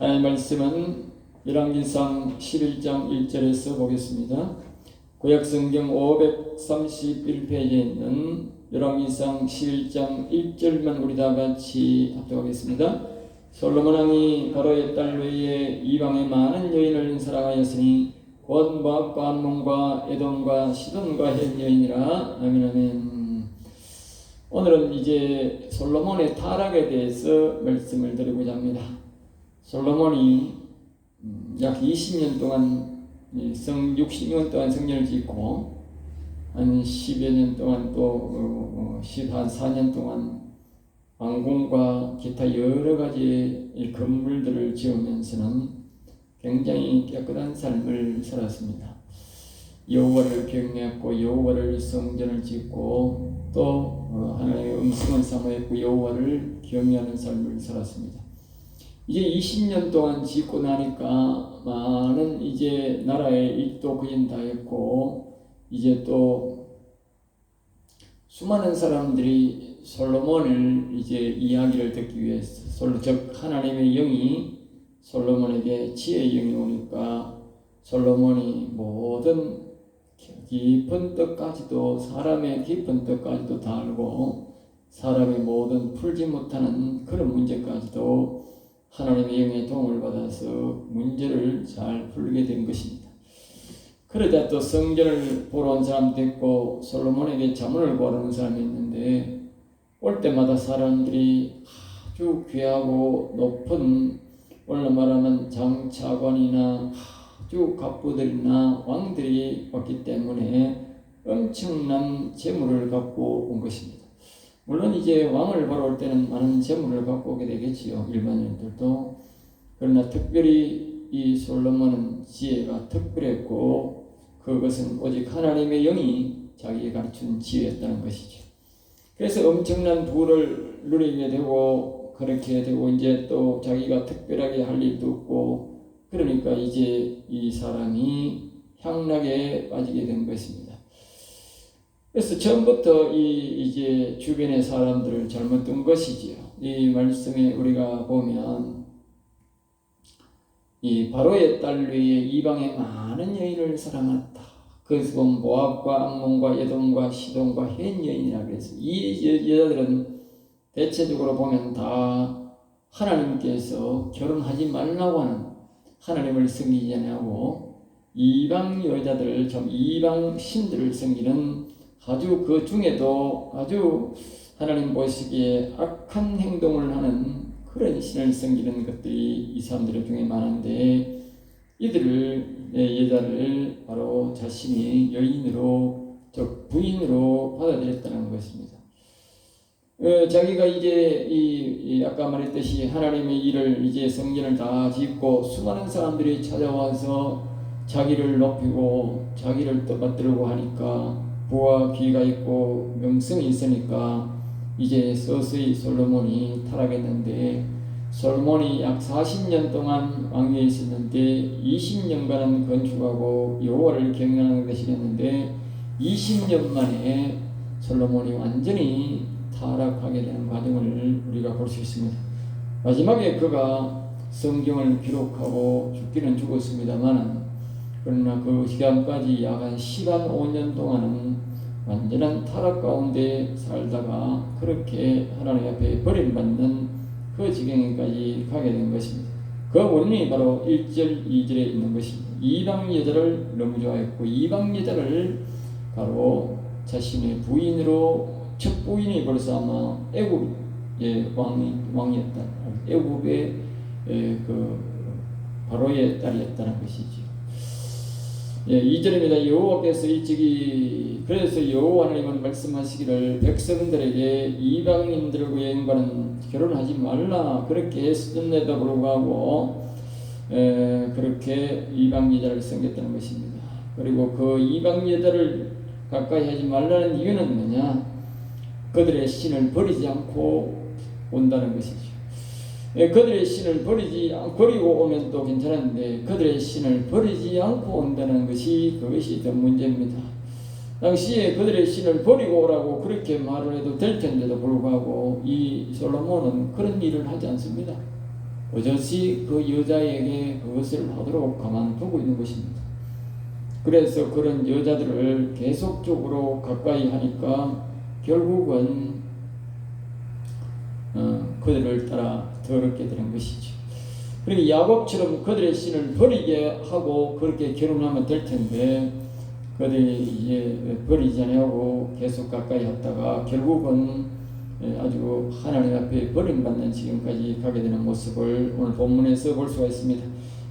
하나님의 말씀은 열왕기상 11장 1절에서 보겠습니다. 구약성경 531페이지에 있는 열왕기상 11장 1절만 우리 다 같이 합독하겠습니다. 솔로몬 왕이 바로의 딸 외에 이방의 많은 여인을 사랑하였으니 곧 모압과 암몬과 에돔과 시돈과 헷 여인이라. 아멘 아멘. 오늘은 이제 솔로몬의 타락에 대해서 말씀을 드리고자 합니다. 솔로몬이 약 20년 동안 60년 동안 성전을 짓고 한 10여 년 동안 또 14년 동안 왕궁과 기타 여러 가지 건물들을 지으면서는 굉장히 깨끗한 삶을 살았습니다. 여호와를 경외했고 여호와를 성전을 짓고 또 하나님의 음성을 사모했고 여호와를 경외하는 삶을 살았습니다. 이제 20년 동안 짓고 나니까 많은 이제 나라의 일도 거진 다 했고 이제 또 수많은 사람들이 솔로몬을 이제 이야기를 듣기 위해서 즉 하나님의 영이 솔로몬에게 지혜의 영이 오니까 솔로몬이 모든 깊은 뜻까지도 사람의 깊은 뜻까지도 다 알고 사람의 모든 풀지 못하는 그런 문제까지도 하나님의 영의 도움을 받아서 문제를 잘 풀게 된 것입니다. 그러자 또 성전을 보러 온 사람도 있고 솔로몬에게 자문을 구하는 사람이 있는데 올 때마다 사람들이 아주 귀하고 높은 오늘 말하면 장차관이나 아주 갑부들이나 왕들이 왔기 때문에 엄청난 재물을 갖고 온 것입니다. 물론 이제 왕을 보러 올 때는 많은 재물을 갖고 오게 되겠지요. 일반인들도. 그러나 특별히 이 솔로몬은 지혜가 특별했고 그것은 오직 하나님의 영이 자기가 가르친 지혜였다는 것이죠. 그래서 엄청난 부를 누리게 되고 그렇게 되고 이제 또 자기가 특별하게 할 일도 없고 그러니까 이제 이 사람이 향락에 빠지게 된 것입니다. 그래서 처음부터 이제 주변의 사람들을 잘못 둔 것이지요. 이 말씀에 우리가 보면 이 바로의 딸 외에 이방의 많은 여인을 사랑했다. 그래서 보면 모압과 암몬과 에돔과 시돈과 헷 여인이라 그래서 이 여자들은 대체적으로 보면 다 하나님께서 결혼하지 말라고 하는 하나님을 섬기지 않고 이방 여자들을 좀 이방 신들을 섬기는 아주 그 중에도 아주 하나님 보시기에 악한 행동을 하는 그런 신을 섬기는 것들이 이 사람들 중에 많은데 이들을 여자를 바로 자신이 여인으로 즉 부인으로 받아들였다는 것입니다. 자기가 이제 아까 말했듯이 하나님의 일을 이제 성전을 다 짓고 수많은 사람들이 찾아와서 자기를 높이고 자기를 떠받들고 하니까 부와 귀가 있고 명성이 있으니까 이제 서서히 솔로몬이 타락했는데 솔로몬이 약 40년 동안 왕위에 있었는데 20년간은 건축하고 여호와를 경외하는 것이 됐는데 20년 만에 솔로몬이 완전히 타락하게 되는 과정을 우리가 볼 수 있습니다. 마지막에 그가 성경을 기록하고 죽기는 죽었습니다만 그러나 그 시간까지 약 한 15년 동안은 완전한 타락 가운데 살다가 그렇게 하나님 앞에 버림받는 그 지경에까지 가게 된 것입니다. 그 원인이 바로 1절, 2절에 있는 것입니다. 이방 여자를 너무 좋아했고 이방 여자를 바로 자신의 부인으로 첫 부인이 벌써 아마 애굽의 왕이었다. 애굽의 그 바로의 딸이었다는 것이죠. 2절입니다. 여호와께서 일찍이 그래서 여호와 하나님은 말씀하시기를 백성들에게 이방인들과 여인과는 결혼하지 말라 그렇게 했음에도 불구하고 그렇게 이방 여자를 섬겼다는 것입니다. 그리고 그 이방 여자를 가까이 하지 말라는 이유는 뭐냐? 그들의 신을 버리지 않고 온다는 것이죠. 그들의 신을 버리고 오면 또 괜찮은데 그들의 신을 버리지 않고 온다는 것이 그것이 더 문제입니다. 당시에 그들의 신을 버리고 오라고 그렇게 말을 해도 될 텐데도 불구하고 이 솔로몬은 그런 일을 하지 않습니다. 어저씨 그 여자에게 그것을 하도록 가만두고 있는 것입니다. 그래서 그런 여자들을 계속적으로 가까이 하니까 결국은 그들을 따라 더럽게 되는 것이죠. 그리고 야곱처럼 그들의 신을 버리게 하고 그렇게 결혼하면 될 텐데 그들이 이제 버리지 않고 계속 가까이 했다가 결국은 아주 하나님 앞에 버림받는 지경까지 가게 되는 모습을 오늘 본문에서 볼 수가 있습니다.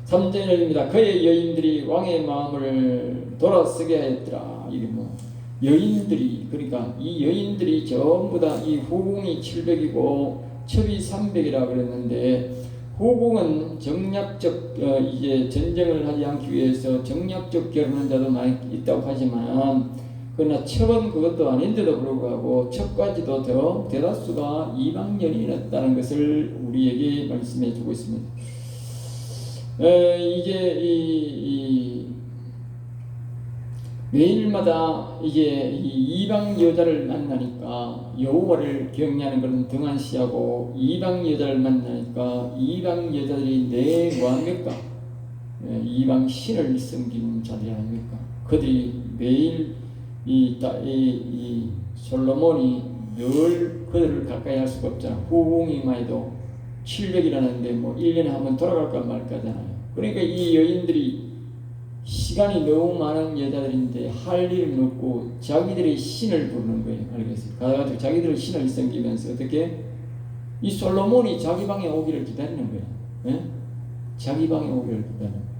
3절입니다. 그의 여인들이 왕의 마음을 돌아서게 하였더라. 이게 뭐 여인들이, 그러니까 이 여인들이 전부 다 이 후궁이 700이고 첩이 300이라 그랬는데, 후궁은 정략적 이제 전쟁을 하지 않기 위해서 정략적 결혼한 자도 많이 있다고 하지만, 그러나 첩은 그것도 아닌데도 불구하고 첩까지도 더 대다수가 이방 여인이었다는 것을 우리에게 말씀해 주고 있습니다. 이제 매일마다 이제 이방 여자를 만나니까 여호와를 경외하는 것은 등한시하고, 이방 여자를 만나니까 이방 여자들이 내 뭐합니까? 이방 신을 섬기는 자들이 아닙니까? 그들이 매일 이 솔로몬이 늘 그들을 가까이 할 수가 없잖아. 후궁이만 해도 700이라는데 뭐 1년에 한번 돌아갈까 말까잖아요. 그러니까 이 여인들이 시간이 너무 많은 여자들인데 할 일은 없고 자기들의 신을 부르는 거예요. 알겠어요? 가가지고 자기들의 신을 섬기면서 어떻게 이 솔로몬이 자기 방에 오기를 기다리는 거예요. 예? 자기 방에 오기를 기다리는 거예요.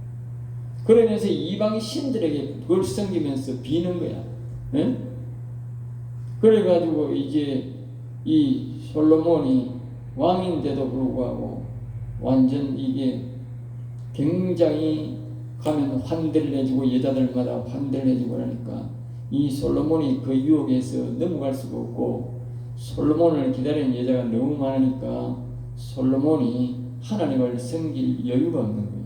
그러면서 이방 신들에게 그걸 섬기면서 비는 거야. 예? 그래가지고 이제 이 솔로몬이 왕인데도 불구하고 완전 이게 굉장히 가면 환대를 해주고 여자들마다 환대를 해주고 그러니까 이 솔로몬이 그 유혹에서 넘어갈 수가 없고, 솔로몬을 기다리는 여자가 너무 많으니까 솔로몬이 하나님을 섬길 여유가 없는 거예요.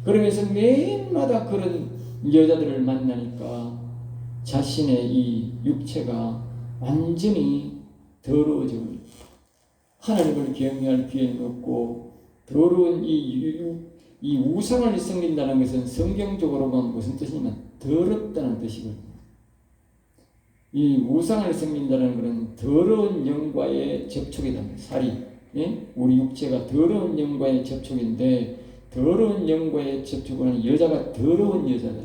그러면서 매일마다 그런 여자들을 만나니까 자신의 이 육체가 완전히 더러워지고 하나님을 경외할 기회는 없고, 더러운 이 우상을 섬긴다는 것은 성경적으로 보면 무슨 뜻이냐면 더럽다는 뜻이거든요. 이 우상을 섬긴다는 것은 더러운 영과의 접촉이다. 살이, 예? 우리 육체가 더러운 영과의 접촉인데, 더러운 영과의 접촉은 여자가 더러운 여자다.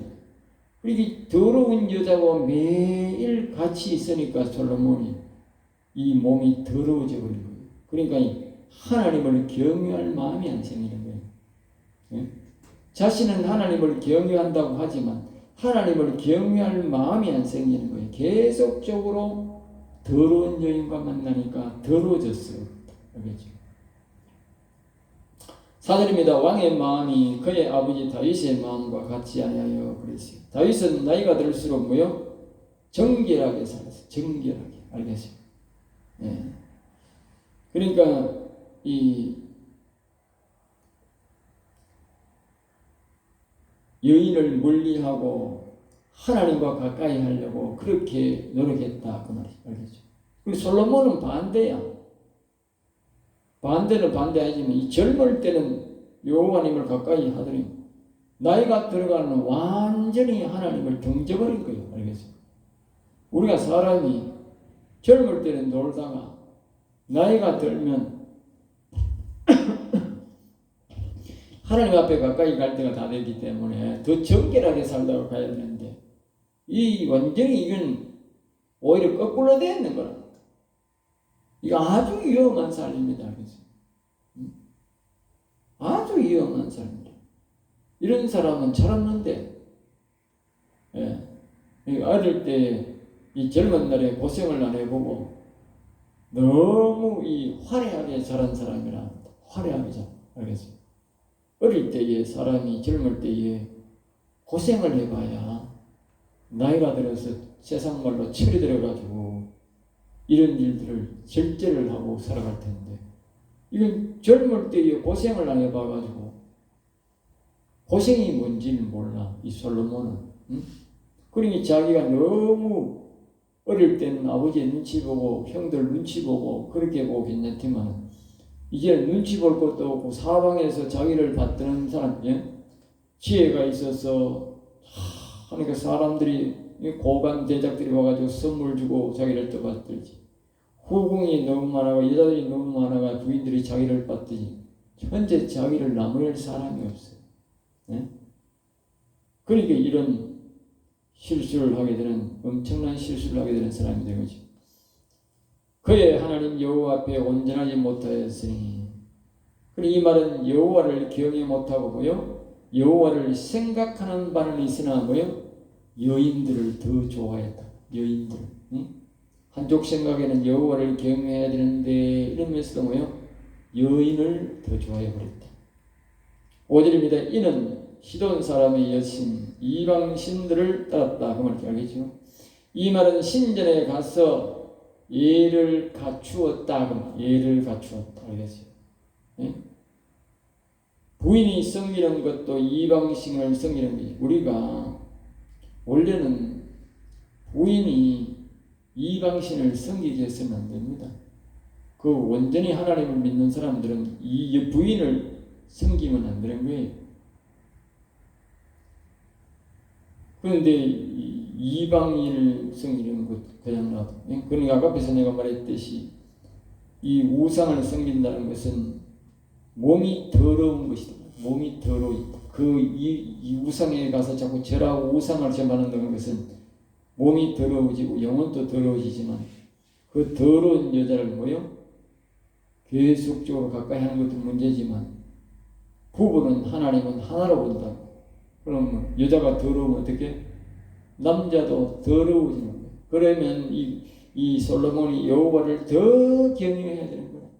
그리고 더러운 여자와 매일 같이 있으니까 솔로몬이 이 몸이 더러워져 버린 거예요. 그러니까 하나님을 경외할 마음이 안 생기는 거예요. 예? 자신은 하나님을 경외한다고 하지만 하나님을 경외할 마음이 안 생기는 거예요. 계속적으로 더러운 여인과 만나니까 더러워졌어요. 알겠죠? 4절입니다. 왕의 마음이 그의 아버지 다윗의 마음과 같지 아니하여 그랬어요. 다윗은 나이가 들수록 뭐요? 정결하게 살았어요. 정결하게. 알겠어요? 예. 그러니까 이 여인을 멀리하고 하나님과 가까이 하려고 그렇게 노력했다 그 말이죠. 알겠죠? 그리고 솔로몬은 반대야. 반대는 반대하지만 이 젊을 때는 여호와님을 가까이 하더니 나이가 들어가는 완전히 하나님을 등져버린 거예요. 알겠죠? 우리가 사람이 젊을 때는 놀다가 나이가 들면 하나님 앞에 가까이 갈 때가 다 되기 때문에 더 정결하게 살다가 가야 되는데, 이 완전히 이건 오히려 거꾸로 되어 있는 거라. 이거 아주 위험한 삶입니다. 알겠어요? 아주 위험한 삶입니다. 이런 사람은 철없는데, 예. 어릴 때 이 젊은 날에 고생을 안 해보고 너무 이 화려하게 자란 사람이라 화려하게 자. 알겠어요? 어릴 때에 사람이 젊을 때에 고생을 해봐야 나이가 들어서 세상 말로 철이 들어가지고 이런 일들을 절제를 하고 살아갈 텐데, 이건 젊을 때에 고생을 안 해봐가지고 고생이 뭔지는 몰라. 이 솔로몬은. 응? 그러니 자기가 너무 어릴 때는 아버지의 눈치 보고 형들 눈치 보고 그렇게 보고 괜찮지만 이제 눈치 볼 것도 없고 사방에서 자기를 받드는 사람, 지혜가 있어서 그러니까 사람들이 고관 대작들이 와가지고 선물 주고 자기를 또 받들지. 후궁이 너무 많아가 여자들이 너무 많아가 부인들이 자기를 받들지. 현재 자기를 나무랄 사람이 없어요. 그러니까 이런 실수를 하게 되는 엄청난 실수를 하게 되는 사람이 된 거죠. 그의 하나님 여호와 앞에 온전하지 못하였으니, 이 말은 여호와를 경외 못하고 뭐요? 여호와를 생각하는 바는 있으나 뭐요? 여인들을 더 좋아했다. 여인들. 한쪽 생각에는 여호와를 경외해야 되는데 이러면서도 뭐요? 여인을 더 좋아해 버렸다. 5절입니다. 이는 시돈 사람의 여신 이방 신들을 따랐다. 그 말을 알겠죠? 이 말은 신전에 가서 예를 갖추었다. 예를 갖추었다. 알겠어요? 부인이 섬기는 것도 이방신을 섬기는 거지. 우리가 원래는 부인이 이방신을 섬기게 해서는 안 됩니다. 그 온전히 하나님을 믿는 사람들은 이 부인을 섬기면 안 되는 거예요. 그런데 이방인을 섬기는 것 그냥 놔둬. 그러니까 앞에서 내가 말했듯이 이 우상을 섬긴다는 것은 몸이 더러운 것이다. 몸이 더러워. 이 우상에 가서 자꾸 절하고 우상을 점하는 것은 몸이 더러워지고 영혼도 더러워지지만 그 더러운 여자를 뭐요? 계속적으로 가까이 하는 것도 문제지만 부부는 하나님은 하나로 본다. 그럼 여자가 더러우면 어떻게? 남자도 더러워지는 거예요. 그러면 이 솔로몬이 여호와를 더 경외해야 되는 거예요.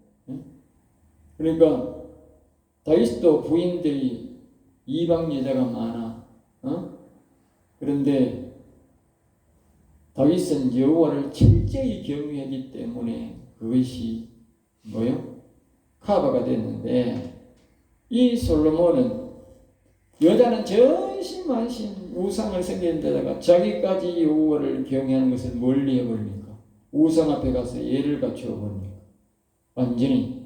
그러니까 다윗도 부인들이 이방 여자가 많아. 그런데 다윗은 여호와를 철저히 경외하기 때문에 그것이 뭐요? 카바가 됐는데 이 솔로몬은 여자는 전심만심 우상을 섬기는 데다가 자기까지 여호와를 경외하는 것을 멀리 해버립니까? 우상 앞에 가서 예를 갖추어 버립니까? 완전히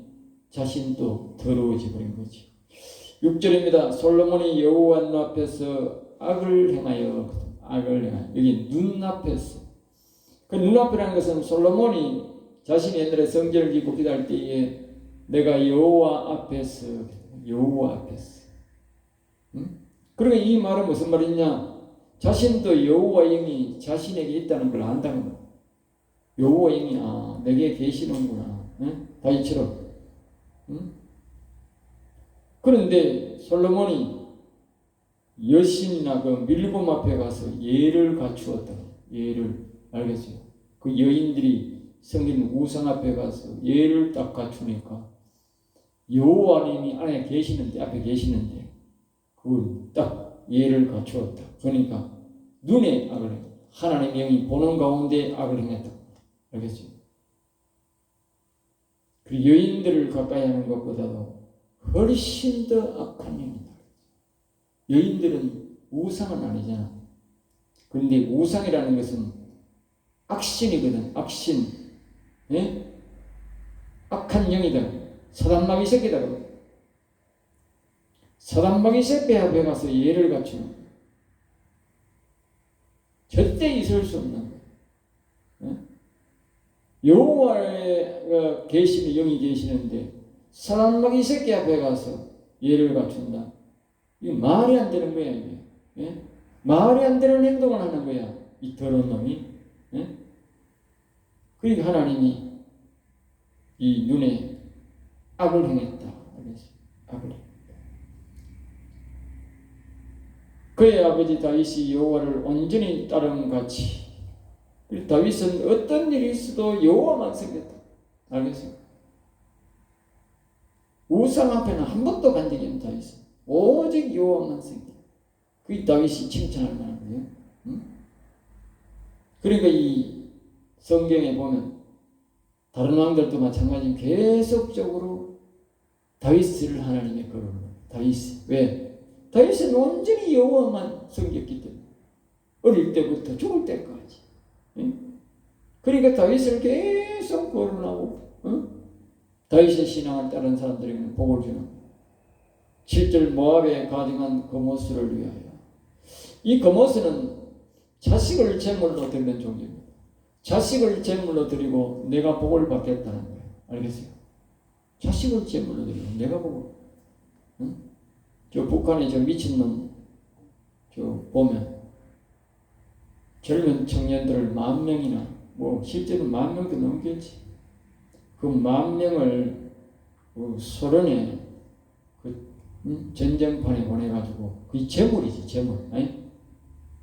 자신도 더러워져 버린 거지. 6절입니다. 솔로몬이 여호와 눈앞에서 악을 행하여 여기 눈앞에서 그 눈앞이라는 것은 솔로몬이 자신이 옛날에 성전을 짓고 기도할 때에 내가 여호와 앞에서 그러니까 이 말은 무슨 말이냐? 자신도 여호와 영이 자신에게 있다는 걸 안다는 거야. 여호와 영이 내게 계시는구나. 다윗처럼. 그런데 솔로몬이 여신이나 그 밀վում 앞에 가서 예를 갖추었다. 예를 알겠어요? 그 여인들이 성긴 우상 앞에 가서 예를 딱 갖추니까 여호와님이 앞에 계시는데 그걸 딱 예를 갖추었다. 그러니까 눈에 악을 했다. 하나님 영이 보는 가운데 악을 행했다. 알겠죠? 그 여인들을 가까이 하는 것보다도 훨씬 더 악한 영이다. 여인들은 우상은 아니잖아. 그런데 우상이라는 것은 악신이거든. 악신. 악한 영이다. 사단마귀 새끼다. 사단마귀 새끼 앞에 가서 예를 갖추는 거야. 절대 있을 수 없는 거야. 여호와의 계시는 영이 계시는데 사단마귀 새끼 앞에 가서 예를 갖춘다. 이거 말이 안 되는 거야. 이게. 말이 안 되는 행동을 하는 거야. 이 더러운 놈이. 그러니까 하나님이 이 눈에 악을 행했다. 악을 행했다. 그의 아버지 다윗이 여호와를 온전히 따른 같이 다윗은 어떤 일이 있어도 여호와만 섬겼다. 알겠어요? 우상 앞에는 한 번도 간 적이 없는 다윗은 오직 여호와만 섬겼다. 그게 다윗이 칭찬할 만한 거예요. 그러니까 이 성경에 보면 다른 왕들도 마찬가지로 계속적으로 다윗을 하나님의 거룩을 다윗. 왜? 다윗은 온전히 여호와만 섬겼기 때문에 어릴 때부터 죽을 때까지. 그러니까 다윗을 계속 거론하고 다윗의 신앙을 따른 사람들에게는 복을 주는 7절 모압에 가증한 거모스를 위하여. 이 거모스는 자식을 제물로 드리는 종입니다. 자식을 제물로 드리고 내가 복을 받겠다는 거예요. 알겠어요? 자식을 제물로 드리고 내가 복을. 응? 저 북한의 저 미친놈 저 보면 젊은 청년들을 10,000명이나 뭐 실제로 10,000명도 넘겠지. 그 10,000명을 그 소련의 그 전쟁판에 보내가지고 그게 재물이지 재물. 아니?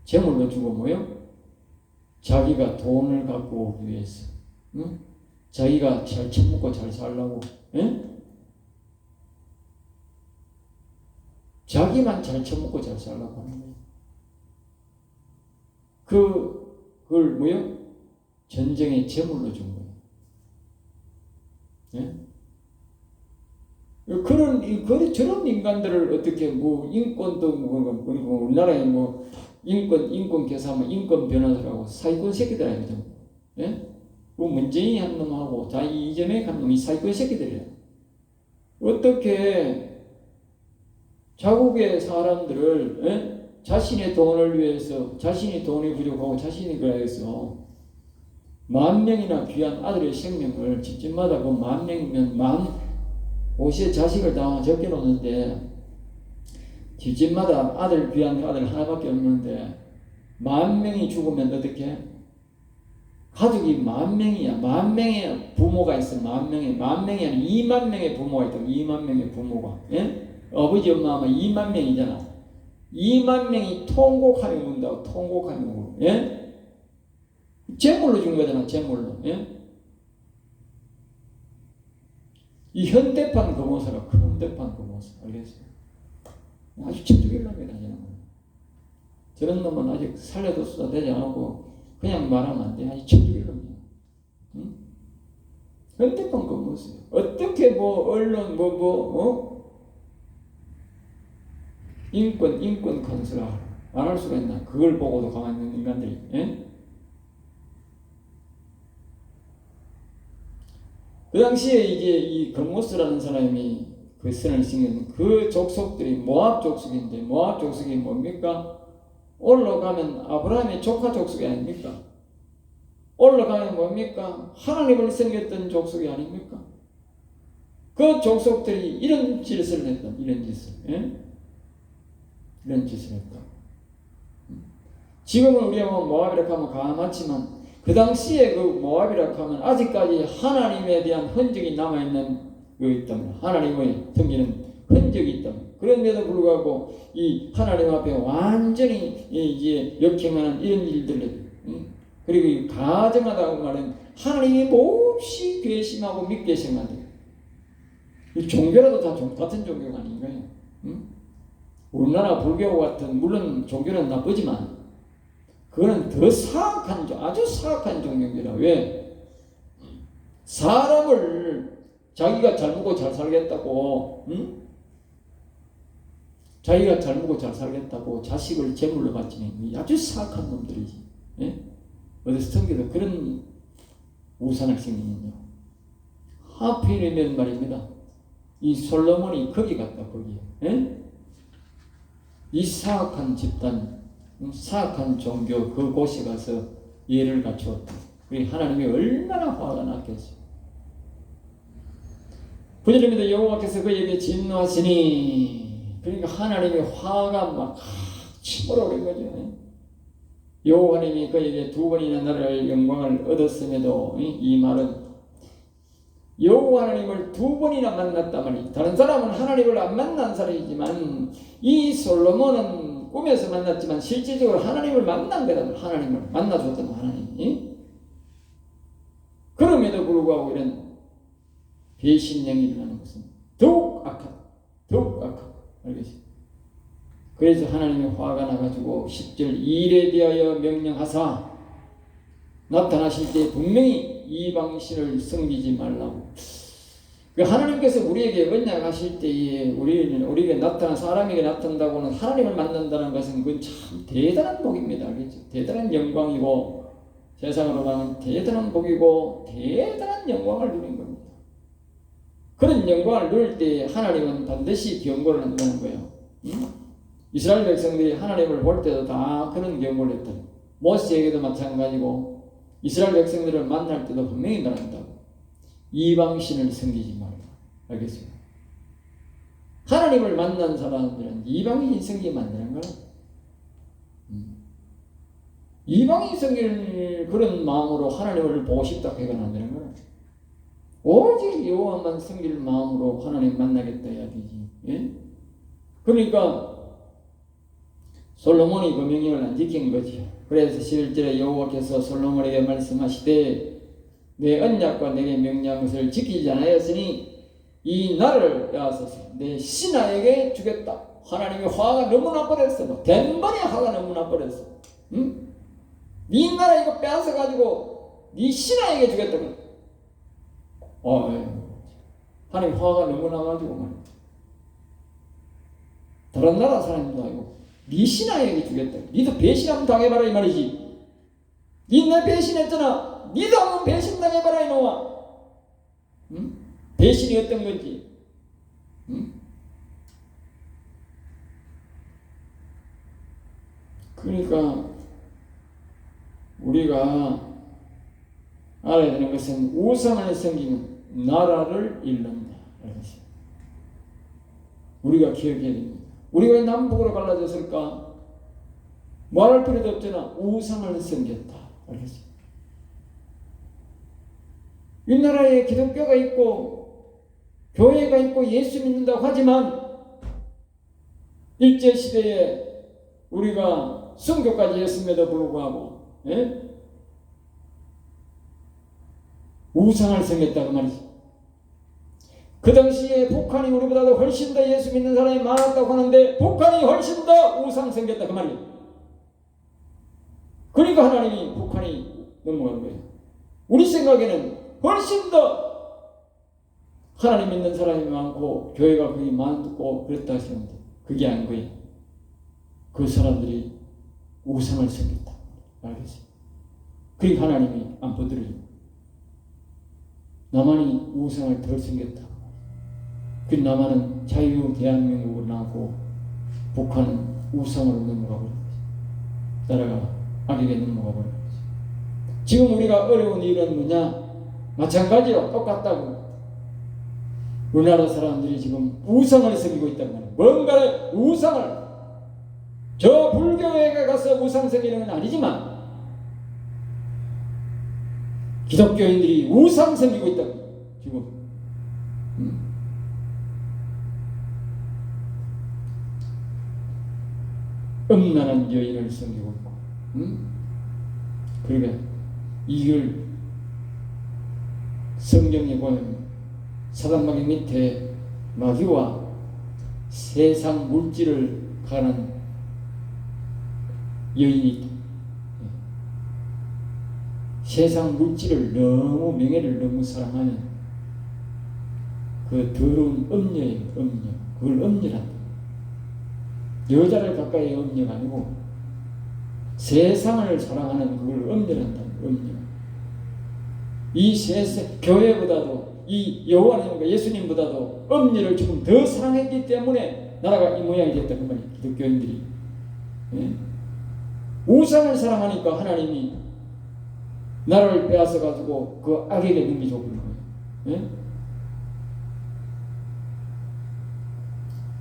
재물로 주고 뭐요? 자기가 돈을 갖고 오기 위해서, 응? 자기가 잘 처먹고 잘 살라고, 응? 자기만 잘 처먹고 잘 살라고 하는 거예요. 그걸 뭐요? 전쟁의 제물로 준 거예요. 예? 저런 인간들을 어떻게 뭐 인권도 뭐 우리나라에 뭐 인권 교사하면 인권 변호사라고 사기꾼 새끼들 아니죠? 예? 뭐 문재인이 한 놈하고 다 이전에 한 놈이 사기꾼 새끼들이야. 어떻게 자국의 사람들을 예? 자신의 돈을 위해서 자신이 돈이 부족하고 자신이 그래서 10,000명이나 귀한 아들의 생명을 집집마다 그 10,000명이면 15세 자식을 다 적게 놓는데 집집마다 귀한 아들 하나밖에 없는데 10,000명이 죽으면 어떻게? 가족이 10,000명이야. 10,000명의 부모가 있어. 10,000명이 아니라 20,000명의 부모가 있다. 20,000명의 부모가. 예? 아버지 엄마 아마 20,000명이잖아. 20,000명이 통곡하며 운다고. 통곡하며 운. 예? 제물로 준 거잖아. 제물로. 예? 이 현대판 거모사라. 큰 현대판 거모사. 알겠어요? 아주 집중일 놈이다. 저런 놈은 아직 살려도 수다 되지 않고 그냥 말하면 안 돼. 아주 집중일 놈이야. 응? 현대판 거모사. 어떻게 뭐 언론 인권 컨설을 안 할 수가 있나? 그걸 보고도 가만히 있는 인간들이. 예? 그 당시에 이제 이 거모스라는 사람이 그 선을 싱긴 그 족속들이 모압 족속인데 모압 족속이 뭡니까? 올라가면 아브라함의 조카 족속이 아닙니까? 올라가면 뭡니까? 하나님을 섬겼던 족속이 아닙니까? 그 족속들이 이런 짓을 했다. 이런 짓을. 예? 이런 짓을 했다. 지금은 우리가 모압이라고 하면 가만하지만 그 당시에 그 모압이라고 하면 아직까지 하나님에 대한 흔적이 남아있는 거 있다면 하나님의 섬기는 흔적이 있다면 그런데도 불구하고 이 하나님 앞에 완전히 이제 역행하는 이런 일들을 그리고 가정하다고 말하는 하나님이 몹시 괘씸하고 믿게 생각해요. 종교라도 다 같은 종교가 아닌가요? 우리나라 불교 같은 물론 종교는 나쁘지만 그거는 더 사악한 아주 사악한 종교입니다. 왜? 사람을 자기가 잘 먹고 잘 살겠다고 자기가 잘 먹고 잘 살겠다고 자식을 제물로 바치는 아주 사악한 놈들이지. 예? 어디서 성경에도 그런 우상을 생기면요. 하필이면 말입니다. 이 솔로몬이 거기 갔다 거기에. 예? 이 사악한 집단 사악한 종교 그곳에 가서 예를 갖추었다. 우리 하나님이 얼마나 화가 났겠어요. 9절입니다. 여호와께서 그에게 진노하시니 그러니까 하나님의 화가 막 치밀어 오른 거죠. 여호와님이 그에게 2번이나 나를 영광을 얻었음에도 이 말은 여호와 하나님을 2번이나 만났단 말이에요. 다른 사람은 하나님을 안 만난 사람이지만 이 솔로몬은 꿈에서 만났지만 실질적으로 하나님을 만난 거다. 하나님을 만나줬던 하나님이. 그럼에도 불구하고 이런 배신 행위를 하는 것은 더욱 악하다. 더욱 악하다. 알겠어요? 그래서 하나님의 화가 나가지고 10절 일에 대하여 명령하사 나타나실 때 분명히 이방신을 섬기지 말라고. 하나님께서 우리에게 언약하실 때에 우리에게 나타난 사람에게 나타난다고는 하나님을 만난다는 것은 그건 참 대단한 복입니다. 알겠죠? 대단한 영광이고 세상으로 가면 대단한 복이고 대단한 영광을 누린 겁니다. 그런 영광을 누릴 때 하나님은 반드시 경고를 한다는 거예요. 이스라엘 백성들이 하나님을 볼 때도 다 그런 경고를 했다. 모세에게도 마찬가지고 이스라엘 백성들을 만날 때도 분명히 말한다고. 이방신을 섬기지 말라. 알겠습니다. 하나님을 만난 사람들은 이방인 섬기면 안 되는 거야. 이방인 섬길 그런 마음으로 하나님을 보고 싶다 해가 안 되는 거야. 오직 여호와만 섬길 마음으로 하나님 만나겠다 해야 되지. 예? 그러니까 솔로몬이 그 명령을 안 지킨 거죠. 그래서 11절에 여호와께서 솔로몬에게 말씀하시되 내 언약과 내게 명령한 것을 지키지 않았으니 이 나라를 빼앗아서 내 신하에게 주겠다. 하나님의 화가 너무 나버렸어. 단번에 화가 너무 나버렸어. 응? 네 나라 이거 빼앗아 가지고 네 신하에게 주겠다. 하나님 화가 너무 나가지고 말이야. 다른 나라 사람도 아니고 네 신하에게 주겠다. 니도 배신하면 당해봐라 이 말이지. 니 내 배신했잖아. 니도 한번 배신당해봐라 이놈아. 응? 배신이 어떤 건지. 응? 그러니까 우리가 알아야 되는 것은 우상을 섬기면 나라를 잃는다. 우리가 기억해야 됩니다. 우리가 왜 남북으로 갈라졌을까? 말할 필요도 없잖아. 우상을 섬겼다. 알겠습니다. 이 나라에 기독교가 있고 교회가 있고 예수 믿는다고 하지만 일제시대에 우리가 순교까지 했음에도 불구하고 우상을 섬겼다고 말이지. 그 당시에 북한이 우리보다도 훨씬 더 예수 믿는 사람이 많았다고 하는데 북한이 훨씬 더 우상 섬겼다 그 말이에요. 그러니까 하나님이 북한이 넘어간 거예요. 우리 생각에는 훨씬 더 하나님 믿는 사람이 많고 교회가 거의 많고 그랬다 하시는데 그게 아닌 거예요. 그 사람들이 우상을 섬겼다. 알겠어요? 그러니까 하나님이 안 보더래요. 남한이 우상을 덜 섬겼다. 그 남한은 자유 대한민국을 나고 북한은 우상으로 넘어가 버린 거지. 나라가 악에게 넘어가 버린 거지. 지금 우리가 어려운 일은 뭐냐? 마찬가지로 똑같다고. 우리나라 사람들이 지금 우상을 섬기고 있단 말이에요. 뭔가를 우상을 저 불교에 가서 우상 섬기는 건 아니지만 기독교인들이 우상 섬기고 있다고 지금. 음란한 여인을 섬기고 있고, 그러니까 이걸 성경에 보면 사단마귀 밑에 마귀와 세상 물질을 가는 여인이 있다. 세상 물질을 너무 명예를 너무 사랑하면 그 더러운 음녀예요. 음녀. 그걸 음녀란다. 여자를 가까이 음녀가 아니고 세상을 사랑하는 그걸 음녀란다. 음녀. 이 세상 교회보다도 이 여호와님과 예수님보다도 음녀를 지금 더 사랑했기 때문에 나라가 이 모양이 됐다 그 말이에요. 기독교인들이. 예? 우상을 사랑하니까 하나님이 나라를 빼앗아 가지고 그 악에게 넘기줘 버린 거예요. 예?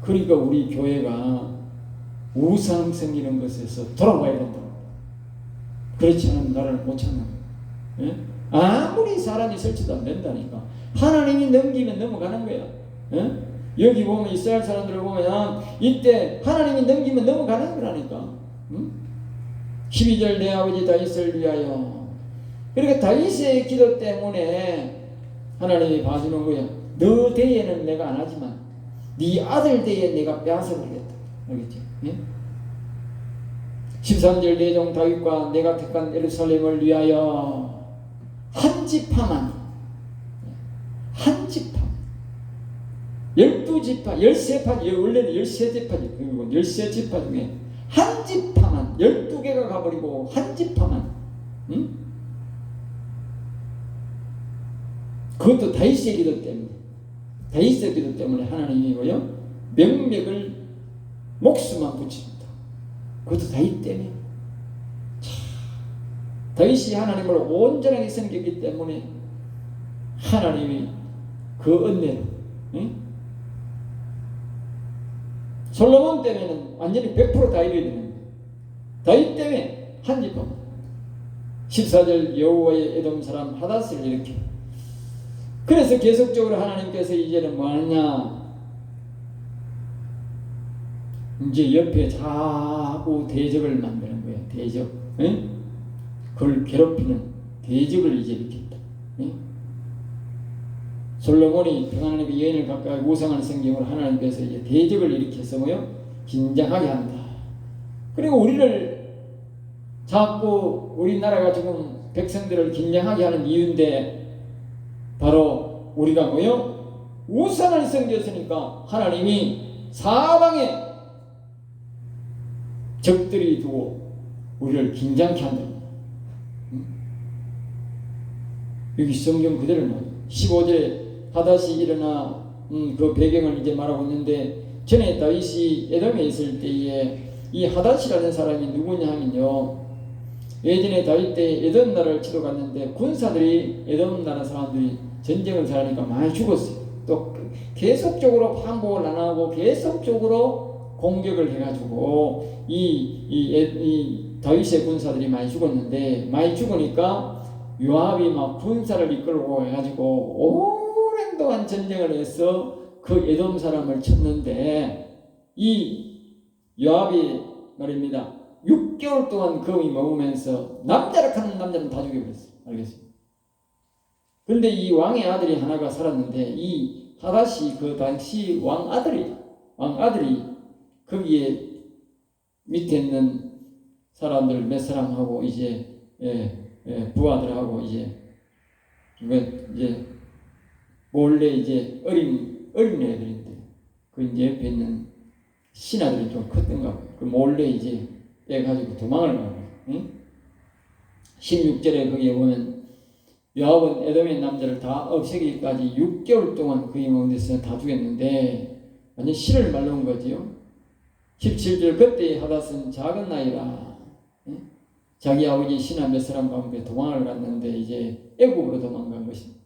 그러니까 우리 교회가 우상 섬기는 것에서 돌아와야 된다. 그렇지 않으면 나라를 못 찾는 거예요. 예? 아무리 사람이 설치도 안 된다니까. 하나님이 넘기면 넘어가는 거야. 예? 여기 보면 이스라엘 사람들을 보면 이때 하나님이 넘기면 넘어가는 거라니까. 12절 내 아버지 다윗을 위하여. 그러니까 다윗의 기도 때문에 하나님이 봐주는 거야. 너 대에는 내가 안 하지만 네 아들 대에 내가 빼앗아 버리겠다. 알겠지? 예? 13절 내 종 다윗과 내가 택한 예루살렘을 위하여 한 지파만, 한 지파, 12지파, 13파, 원래는 13지파지. 그리고 13지파 중에 한 지파만, 12개가 가버리고 한 지파만, 그것도 다윗의 기도 때문에. 다윗의 기도 때문에 하나님이 뭐요? 명맥을 목숨만 붙입니다. 그것도 다윗 때문에. 다윗이 하나님을 온전하게 섬겼기 때문에 하나님이 그 은혜로, 응? 솔로몬 때문에는 완전히 100% 다윗이 되는 거예요. 다윗 때문에 한집합 14절 여호와의 에돔 사람 하닷을 일으켜. 그래서 계속적으로 하나님께서 이제는 뭐 하느냐, 이제 옆에 자꾸 대적을 만드는 거예요. 대적. 응? 그걸 괴롭히는 대적을 이제 일으켰다. 응? 솔로몬이 하나님의 여인을 가까이 우상하는 성경으로 하나님께서 이제 대적을 일으켜서 뭐요? 긴장하게 한다. 그리고 우리를 자꾸 우리나라가 지금 백성들을 긴장하게 하는 이유인데 바로 우리가 뭐요? 우상을 섬겼으니까 하나님이 사방에 적들이 두고 우리를 긴장케 한다. 여기 성경 그대로 나와요. 15절에 하닷이 일어나 그 배경을 이제 말하고 있는데, 전에 다윗이 에돔에 있을 때에 이 하닷이라는 사람이 누구냐 하면요, 예전에 다윗 때 에돔 나라를 치러 갔는데 군사들이 에돔 나라 사람들이 전쟁을 잘하니까 많이 죽었어요. 또 계속적으로 항복을 안 하고 계속적으로 공격을 해가지고 이 다윗의 군사들이 많이 죽었는데, 많이 죽으니까 요압이 막 군사를 이끌고 해가지고 오랜 동안 전쟁을 해서 그 에돔 사람을 쳤는데, 이 요압이 말입니다 6개월 동안 거기 머무면서 남자라 하는 남자는 다 죽여버렸어요. 알겠어요? 그런데 이 왕의 아들이 하나가 살았는데, 이 하닷이 그 당시 왕아들이 거기에 밑에 있는 사람들 몇 사람하고 이제 부하들하고 이제 몰래 이제 어린 애들인데, 그 이제 옆에 있는 신하들이 좀 컸던가 봐요. 그 몰래 이제 빼가지고 도망을 가고. 응? 16절에 거기에 보면 요압은 에돔의 남자를 다 없애기까지 6개월 동안 거기 머무면서 다 죽였는데 완전 실을 말려온 거지요. 17절 그때 하닷은 작은 나이라 자기 아버지 신하 몇 사람과 함께 도망을 갔는데 이제 애굽으로 도망간 것입니다.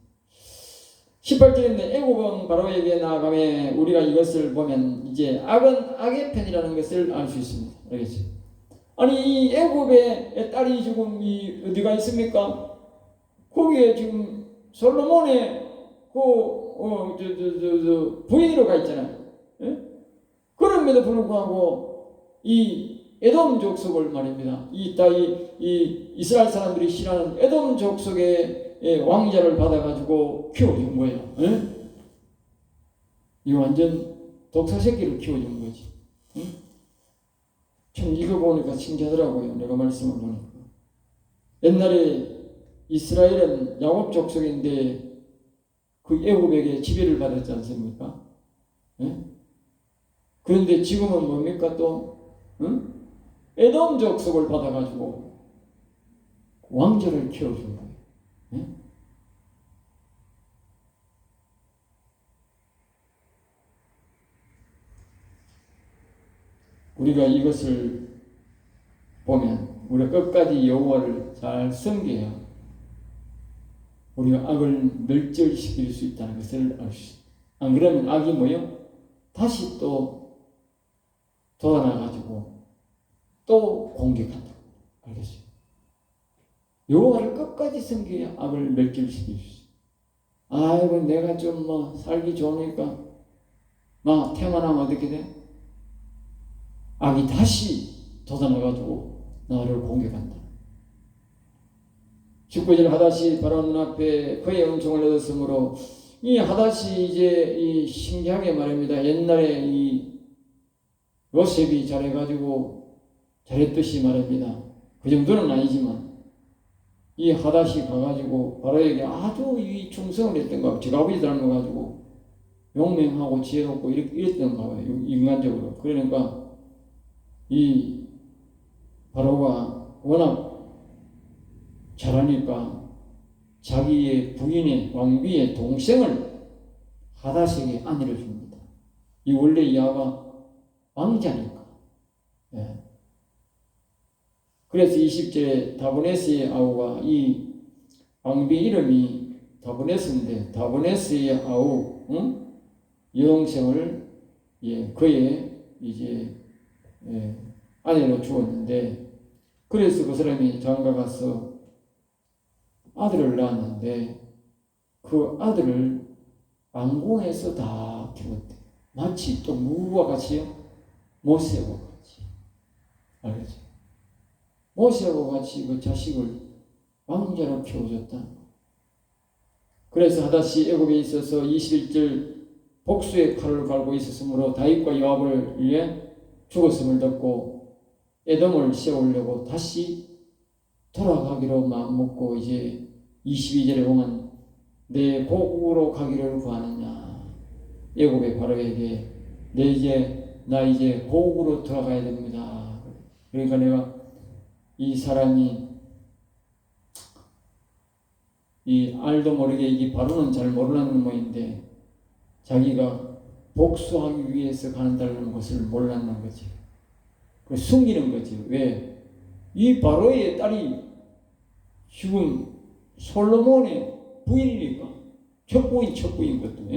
18절인데 애굽은 바로에게 나아가매, 우리가 이것을 보면 이제 악은 악의 편이라는 것을 알 수 있습니다. 알겠죠? 아니 이 애굽에 딸이 지금 어디가 있습니까? 거기에 지금 솔로몬의 부인으로 가 있잖아요. 예? 그럼에도 불구하고 이 에돔 족속을 말입니다. 이 이스라엘 사람들이 싫어하는 에돔 족속의 왕자를 받아가지고 키워준 거예요. 예? 이 완전 독사 새끼를 키워준 거지. 예? 참 이거 보니까 신기하더라고요. 내가 말씀을 보니까. 옛날에 이스라엘은 야곱 족속인데 그 애굽에게 지배를 받았지 않습니까? 예? 그런데 지금은 뭡니까 또? 응? 에돔 족속을 받아가지고 왕자를 키워준 거예요. 예? 우리가 이것을 보면 우리가 끝까지 여호와를 잘 섬겨야 우리가 악을 멸절시킬 수 있다는 것을 알 수 있습니다. 안 그러면 악이 뭐요? 다시 또 돋아나가지고 또 공격한다. 알겠어요? 여호와를 끝까지 섬겨야 악을 멸절시킬 수 있어요. 아이고 내가 좀 살기 좋으니까 태만하면 어떻게 돼? 악이 다시 돋아나가지고 나를 공격한다. 19절 하닷이 바로 눈앞에 그의 은총을 얻었으므로, 이 하닷이 이제 이 신기하게 말입니다. 옛날에 이 요셉이 잘해가지고 잘했듯이 말입니다. 그 정도는 아니지만 이 하닷이 가가지고 바로에게 아주 이 충성을 했던가 봐요. 지가 아버지 닮아가지고 용맹하고 지혜롭고 이랬던가 봐요. 인간적으로. 그러니까 이 바로가 워낙 잘하니까 자기의 부인의 왕비의 동생을 하닷에게 아내를 줍니다. 이 원래 이하가 왕자니까. 예. 그래서 20절에 다보네스의 아우가 이 왕비 이름이 다보네스인데 다보네스의 아우 여동생을 그의 이제 아내로 주었는데 그래서 그 사람이 장가 가서 아들을 낳았는데 그 아들을 왕궁에서 다 키웠대. 마치 또 누구와 같이요? 모세와 같이. 알겠죠? 모세와 같이 그 자식을 왕자로 키워줬다. 그래서 하닷이 애굽에 있어서 21절 복수의 칼을 갈고 있었으므로 다윗과 요압을 위해 죽었음을 듣고 에돔을 세우려고 다시 돌아가기로 마음먹고 이제 22절에 보면 내 고국으로 가기를 구하느냐. 애굽의 바로에게 나 이제 고국으로 돌아가야 됩니다. 그러니까 내가 이 사람이 이 알도 모르게 이게 바로는 잘 모르는 모인데 자기가 복수하기 위해서 간다는 것을 몰랐는 거지. 숨기는 거지. 왜? 이 바로의 딸이 지금 솔로몬의 부인이니까 첩부인 것도.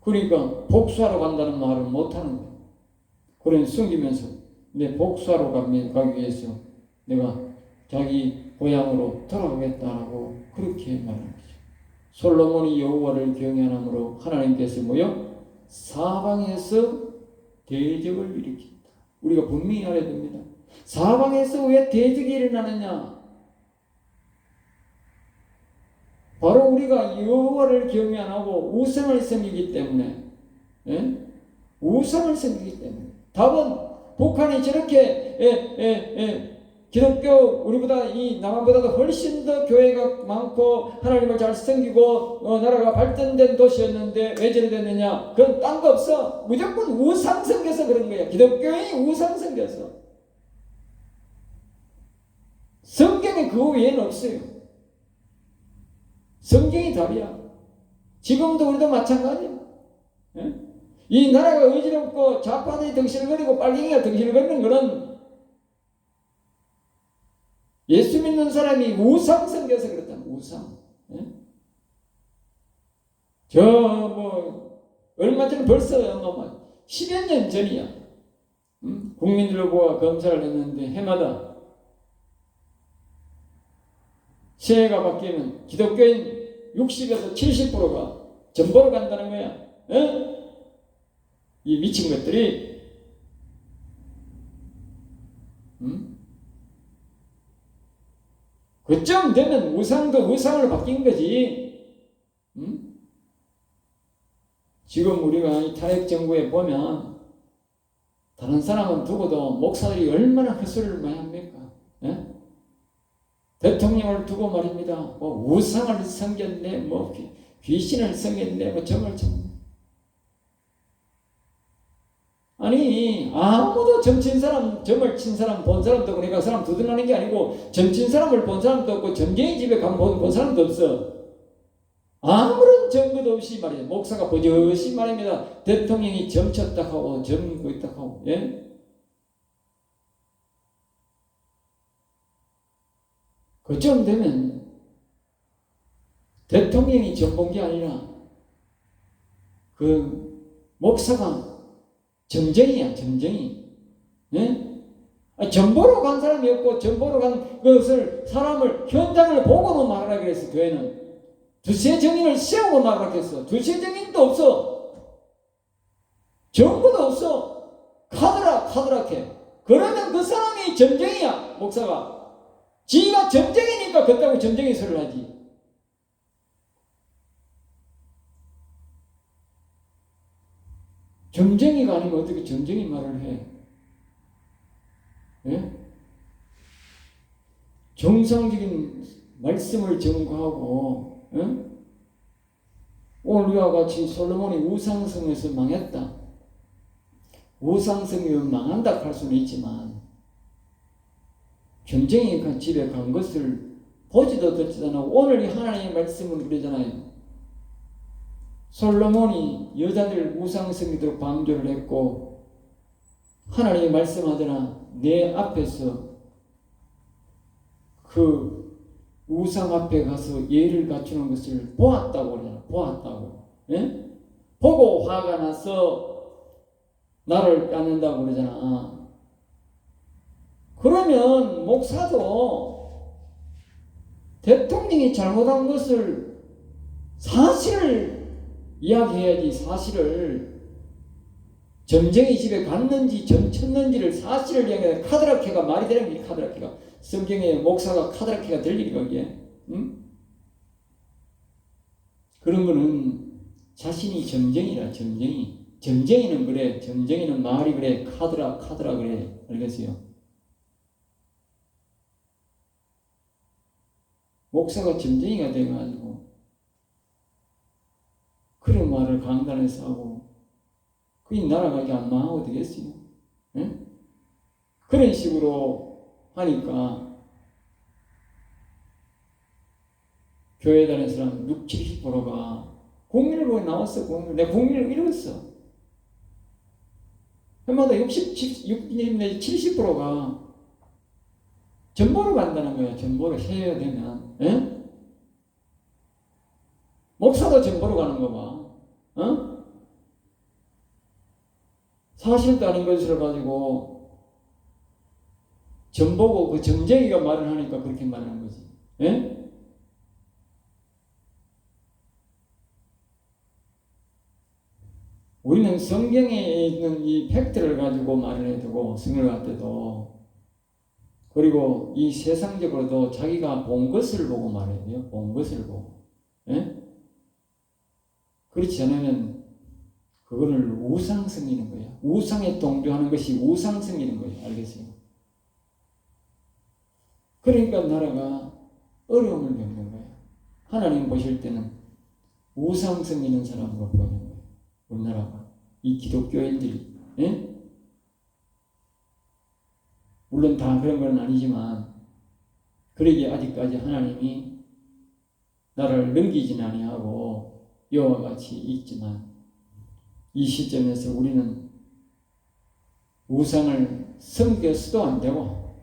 그러니까 복수하러 간다는 말을 못하는 거야. 그런 숨기면서 내 복수하러 가기 위해서 내가 자기 고향으로 돌아가겠다라고 그렇게 말하는 거죠. 솔로몬이 여호와를 경외함으로 하나님께서 사방에서 대적을 일으킨다. 우리가 분명히 알아야 됩니다. 사방에서 왜 대적이 일어나느냐? 바로 우리가 여호와를 경외 안 하고 우상을 섬기기 때문에. 우상을 섬기기 때문에. 답은 북한이 저렇게 기독교 우리보다 이 남한보다도 훨씬 더 교회가 많고 하나님을 잘 섬기고 나라가 발전된 도시였는데 왜 저리 됐느냐? 그건 딴 거 없어. 무조건 우상 섬겨서 그런 거야. 기독교인이 우상 섬겨서. 성경에 그거 외에는 없어요. 성경이 답이야. 지금도 우리도 마찬가지야. 이 나라가 어지럽고 좌파들이 덩실거리고 빨갱이가 덩실거리는 거는 예수 믿는 사람이 우상 섬겨서 그렇다. 우상. 얼마 전에 벌써 10여 년 전이야. 국민일보가 검사를 했는데 해마다 새해가 바뀌면 기독교인 60에서 70%가 전보로 간다는 거야. 이 미친 것들이. 그쯤 되면 우상도 우상으로 바뀐 거지. 지금 우리가 이 타협 정부에 보면 다른 사람은 두고도 목사들이 얼마나 헛소리를 많이 합니까? 대통령을 두고 말입니다. 우상을 섬겼네, 귀신을 섬겼네, 정을 아니 아무도 점친 사람, 점을 친 사람, 본 사람도 그러니까 사람 두둔하는 게 아니고 점친 사람을 본 사람도 없고 점쟁이 집에 가면 본 사람도 없어. 아무런 증거도 없이 말이야. 목사가 버젓이 말입니다. 대통령이 점쳤다 하고 점고 있다 하고. 그쯤 되면 대통령이 점본 게 아니라 그 목사가 점쟁이야, 점쟁이. 점보러 간 사람이 없고 점보러 간 것을 사람을 현장을 보고는 말하라 그랬어. 교회는 두세 증인을 세우고 말하라 그랬어. 두세 증인도 없어. 정보도 없어. 카드라케. 그러면 그 사람이 점쟁이야. 목사가 지가 점쟁이니까 그렇다고 점쟁이 소리를 하지. 점쟁이가 아니면 어떻게 점쟁이 말을 해? 정상적인 말씀을 전거하고 오늘과 같이 솔로몬이 우상성에서 망했다. 우상성이면 망한다 할 수는 있지만 점쟁이가 집에 간 것을 보지도 듣지도 않고 오늘 이 하나님의 말씀은 그러잖아요. 솔로몬이 여자들 우상 섬기도록 방조를 했고 하나님이 말씀하더나 내 앞에서 그 우상 앞에 가서 예를 갖추는 것을 보았다고 그러잖아. 보았다고. 예? 보고 화가 나서 나를 깎는다고 그러잖아. 그러면 목사도 대통령이 잘못한 것을 사실을 이야기해야지. 사실을 점쟁이 집에 갔는지 점쳤는지를 사실을 이야기해. 카드라케가 말이 되는 게 카드라케가 성경에 목사가 카드라케가 될 일이 거기에. 응? 그런 거는 자신이 점쟁이라. 점쟁이는 그래. 점쟁이는 말이 그래. 카드라 그래. 알겠어요? 목사가 점쟁이가 돼가지고 그런 말을 강단에서 하고 그게 나라가 이게 안 망하고 되겠어요? 응? 그런 식으로 하니까 교회 다니는 사람 60-70%가 공일보에 나왔어. 내가 공일을 읽었어. 해마다 70%가 전보로 간다는 거야. 전보로 해야 되면. 에? 목사도 전보로 가는 거 봐. 어? 사실도 아닌 것을 가지고 전보고 그 점쟁이가 말을 하니까 그렇게 말하는 거지. 에? 우리는 성경에 있는 이 팩트를 가지고 말을 해야 되고 성경을 할 때도 그리고 이 세상적으로도 자기가 본 것을 보고 말해야 돼요. 본 것을 보고. 예? 그렇지 않으면 그거를 우상 섬기는 거야. 우상에 동조하는 것이 우상 섬기는 거예요. 알겠어요? 그러니까 나라가 어려움을 겪는 거야. 하나님 보실 때는 우상 섬기는 사람으로 보이는 거예요. 우리나라가. 이 기독교인들이. 예? 물론 다 그런 건 아니지만 그러기에 아직까지 하나님이 나를 넘기진 아니하고 여호와 같이 있지만 이 시점에서 우리는 우상을 섬겨서도 안 되고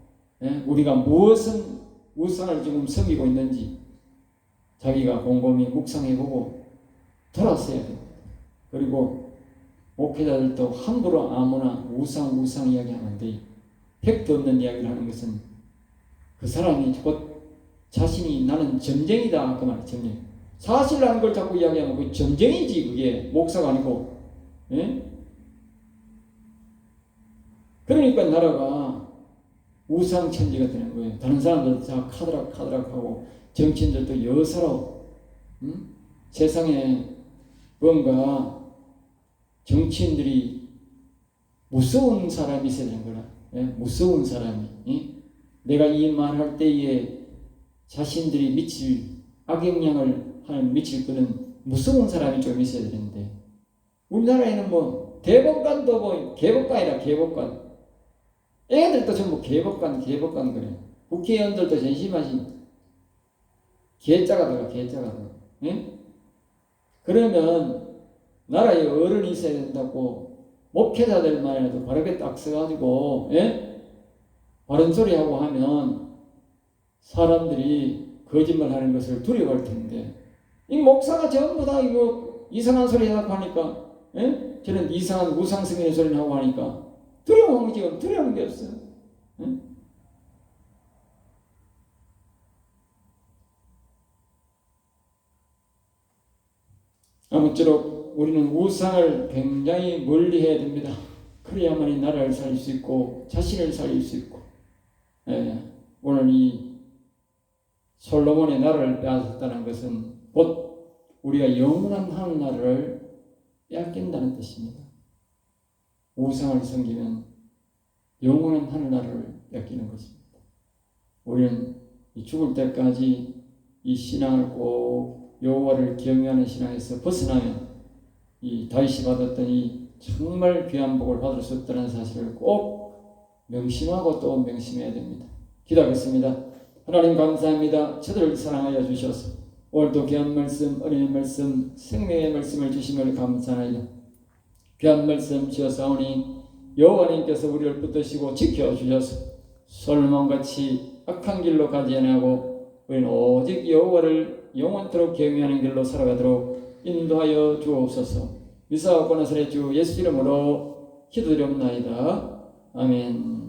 우리가 무엇은 우상을 지금 섬기고 있는지 자기가 곰곰이 묵상해보고 돌아서야 됩니다. 그리고 목회자들도 함부로 아무나 우상 이야기하면 안 돼요. 팩트 없는 이야기를 하는 것은 그 사람이 곧 자신이 나는 점쟁이다 그 말이야. 점쟁이. 사실이라는 걸 자꾸 이야기하면 그 점쟁이지. 그게 목사가 아니고. 예? 그러니까 나라가 우상천지가 되는 거예요. 다른 사람들도 다 카드락 하고 정치인들도 여서로 세상에 뭔가 정치인들이 무서운 사람이 있어야 되는 거라. 예? 무서운 사람이. 예? 내가 이 말할 때에 자신들이 미칠 악영향을 미칠 거는 무서운 사람이 좀 있어야 되는데 우리나라에는 뭐 대법관도 뭐 개법관이라 개법관. 애들도 전부 개법관 그래요. 국회의원들도 전심하신 개짜가다가. 예? 그러면 나라에 어른이 있어야 된다고 목회자들만이라도 바르게 딱 써가지고 바른 소리 하고 하면 사람들이 거짓말하는 것을 두려워할 텐데 이 목사가 전부 다 이거 이상한 소리 하고 하니까 저는 이상한 우상 섬기는 소리를 하고 하니까 두려운 게 없어요. 아무쪼록 우리는 우상을 굉장히 멀리 해야 됩니다. 그래야만이 나라를 살릴 수 있고 자신을 살릴 수 있고. 오늘 이 솔로몬의 나라를 빼앗았다는 것은 곧 우리가 영원한 하늘나라를 빼앗긴다는 뜻입니다. 우상을 섬기면 영원한 하늘나라를 뺏기는 것입니다. 우리는 죽을 때까지 이 신앙을 꼭 여호와를 경외하는 신앙에서 벗어나면 이 다윗이 받았던 이 정말 귀한 복을 받을 수 없다는 사실을 꼭 명심하고 또 명심해야 됩니다. 기도하겠습니다. 하나님 감사합니다. 저들을 사랑하여 주셔서 오늘도 귀한 말씀, 은혜의 말씀, 생명의 말씀을 주심을 감사하나이다. 귀한 말씀 주셨사오니 여호와님께서 우리를 붙드시고 지켜주셔서 솔로몬같이 악한 길로 가지 아니하고 우리는 오직 여호와를 영원토록 경외하는 길로 살아가도록 인도하여 주옵소서. 미사와 권하선의 주 예수 이름으로 기도드립나이다. 아멘.